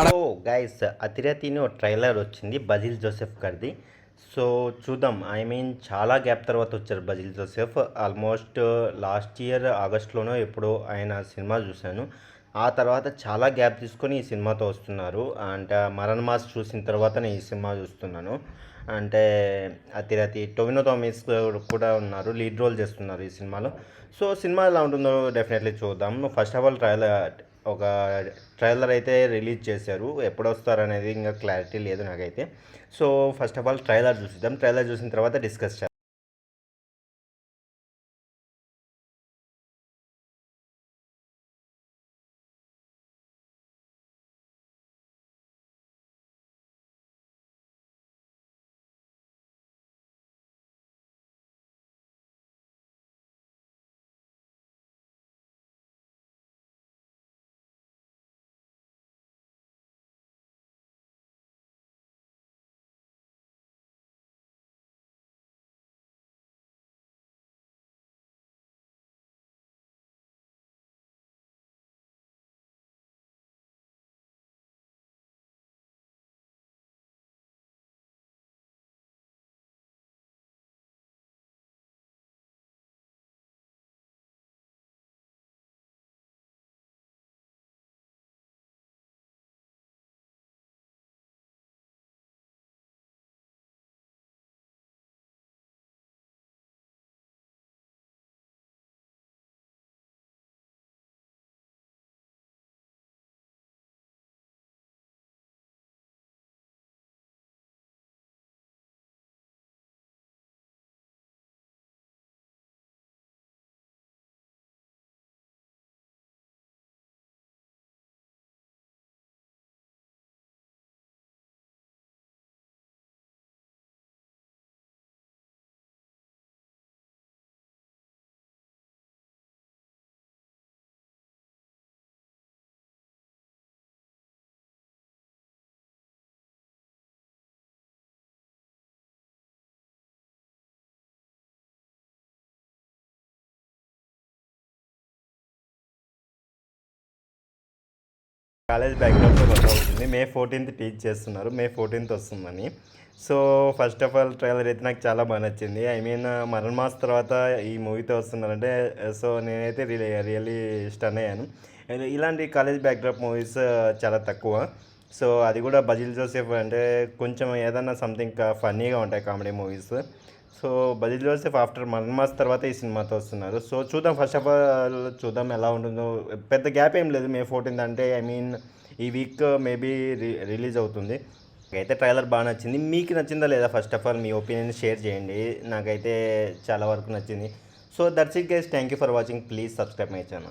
So guys 'అతిరథి'ని ఓ trailer వచ్చింది బజిల్ Joseph గారిది. So చూద్దాం. ఐ మీన్ చాలా గ్యాప్ తర్వాత వచ్చారు బజిల్ జోసెఫ్. ఆల్మోస్ట్ లాస్ట్ ఇయర్ ఆగస్ట్‌లోనో ఎప్పుడో ఆయన సినిమా చూశాను. ఆ తర్వాత చాలా గ్యాప్ తీసుకొని ఈ సినిమాతో వస్తున్నారు. అంటే 'మరణ మాస్' చూసిన తర్వాతనే ఈ సినిమా చూస్తున్నాను. అంటే 'అతిరథి' టొవినో థామస్ కూడా ఉన్నారు. లీడ్ రోల్ చేస్తున్నారు ఈ సినిమాలో. సో సినిమా ఎలా ఉంటుందో డెఫినెట్లీ చూద్దాం. ఫస్ట్ ఆఫ్ ఆల్ ఒక ట్రైలర్ అయితే రిలీజ్ చేశారు. ఎప్పుడు వస్తారనేది ఇంకా క్లారిటీ లేదు నాకైతే. So first of all trailer చూసిద్దాం. ట్రైలర్ చూసిన తర్వాత డిస్కస్ చేద్దాం. కాలేజ్ బ్యాక్గ్రౌండ్తో మొదలవుతుంది. మే 14th టీచ్ చేస్తున్నారు. మే 14th వస్తుందని. So first of all trailer అయితే నాకు చాలా బాగా నచ్చింది. ఐ మీన్ 'మరణ మాస్' తర్వాత ఈ మూవీతో వస్తున్నారంటే సో నేనైతే రియల్లీ స్టన్ అయ్యాను. ఇలాంటి కాలేజ్ బ్యాక్డ్రాప్ మూవీస్ చాలా తక్కువ. సో అది కూడా బజిల్ జోసెఫ్ అంటే కొంచెం ఏదన్నా సంథింగ్ ఫన్నీగా ఉంటాయి comedy movies. So Basil Joseph after 'Marana Mass' తర్వాత ఈ సినిమాతో వస్తున్నారు. సో చూద్దాం. ఫస్ట్ ఆఫ్ ఆల్ చూద్దాం ఎలా ఉంటుందో. పెద్ద గ్యాప్ ఏం లేదు. మే 14th అంటే ఐ మీన్ ఈ వీక్ మేబీ రిలీజ్ అవుతుంది. నాకైతే ట్రైలర్ బాగా నచ్చింది. మీకు నచ్చిందా లేదా? First of all me opinion share చేయండి. నాకైతే చాలా వరకు నచ్చింది. So that's it guys. Thank you for watching. Please subscribe my channel.